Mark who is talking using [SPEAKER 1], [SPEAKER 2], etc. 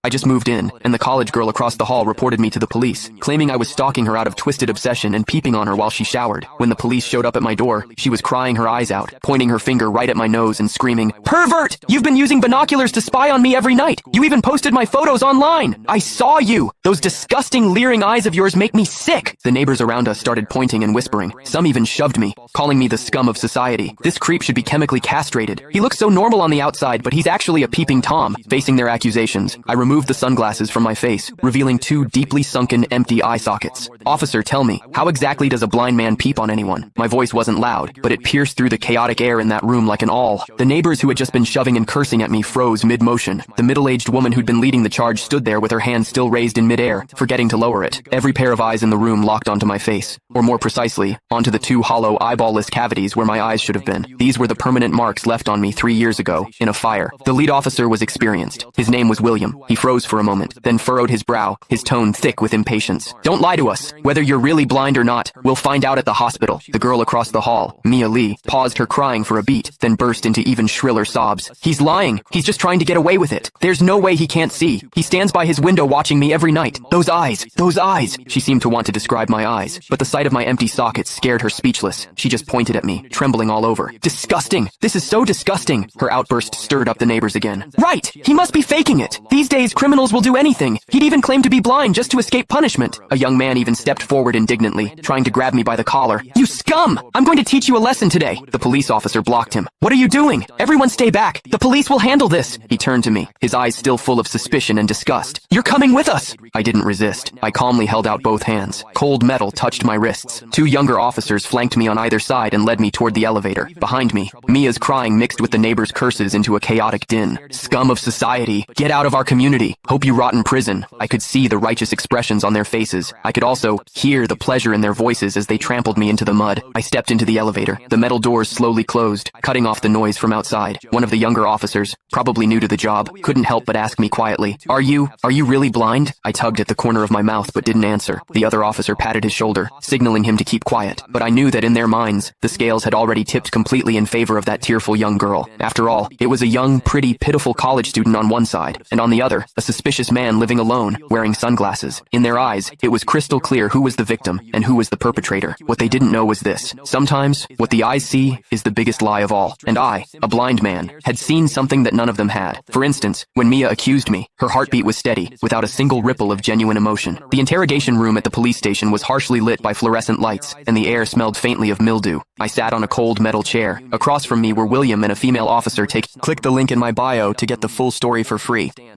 [SPEAKER 1] I just moved in, and the college girl across the hall reported me to the police, claiming I was stalking her out of twisted obsession and peeping on her while she showered. When the police showed up at my door, she was crying her eyes out, pointing her finger right at my nose and screaming, "Pervert! You've been using binoculars to spy on me every night! You even posted my photos online! I saw you! Those disgusting leering eyes of yours make me sick!" The neighbors around us started pointing and whispering. Some even shoved me, calling me the scum of society. This creep should be chemically castrated. He looks so normal on the outside, but he's actually a peeping Tom. Facing their accusations, I removed the sunglasses from my face, revealing two deeply sunken, empty eye sockets. "Officer, tell me, how exactly does a blind man peep on anyone?" My voice wasn't loud, but it pierced through the chaotic air in that room like an awl. The neighbors who had just been shoving and cursing at me froze mid-motion. The middle-aged woman who'd been leading the charge stood there with her hand still raised in mid-air, forgetting to lower it. Every pair of eyes in the room locked onto my face, or more precisely, onto the two hollow eyeball-less cavities where my eyes should have been. These were the permanent marks left on me 3 years ago, in a fire. The lead officer was experienced. His name was William. He froze for a moment, then furrowed his brow, his tone thick with impatience. "Don't lie to us. Whether you're really blind or not, we'll find out at the hospital." The girl across the hall, Mia Lee, paused her crying for a beat, then burst into even shriller sobs. "He's lying. He's just trying to get away with it. There's no way he can't see. He stands by his window watching me every night. Those eyes, those eyes." She seemed to want to describe my eyes, but the sight of my empty sockets scared her speechless. She just pointed at me, trembling all over. "Disgusting! This is so disgusting!" Her outburst stirred up the neighbors again. "Right! He must be faking it! These days, criminals will do anything. He'd even claim to be blind just to escape punishment." A young man even stepped forward indignantly, trying to grab me by the collar. "You scum! I'm going to teach you a lesson today." The police officer blocked him. "What are you doing? Everyone stay back! The police will handle this!" He turned to me, his eyes still full of suspicion and disgust. "You're coming with us!" I didn't resist. I calmly held out both hands. Cold metal touched my wrists. Two younger officers flanked me on either side and led me toward the elevator. Behind me, Mia's crying mixed with the neighbors' curses into a chaotic din. "Scum of society! Get out of our community! Hope you rot in prison!" I could see the righteous expressions on their faces. I could also hear the pleasure in their voices as they trampled me into the mud. I stepped into the elevator. The metal doors slowly closed, cutting off the noise from outside. One of the younger officers, probably new to the job, couldn't help but ask me quietly, Are you really blind?" I tugged at the corner of my mouth but didn't answer. The other officer patted his shoulder, signaling him to keep quiet. But I knew that in their minds, the scales had already tipped completely in favor of that tearful young girl. After all, it was a young, pretty, pitiful college student on one side, and on the other, a suspicious man living alone, wearing sunglasses. In their eyes, it was crystal clear who was the victim and who was the perpetrator. What they didn't know was this. Sometimes, what the eyes see is the biggest lie of all. And I, a blind man, had seen something that none of them had. For instance, when Mia accused me, her heartbeat was steady, without a single ripple of genuine emotion. The interrogation room at the police station was harshly lit by fluorescent lights, and the air smelled faintly of mildew. I sat on a cold metal chair. Across from me were William and a female officer. Click the link in my bio to get the full story for free.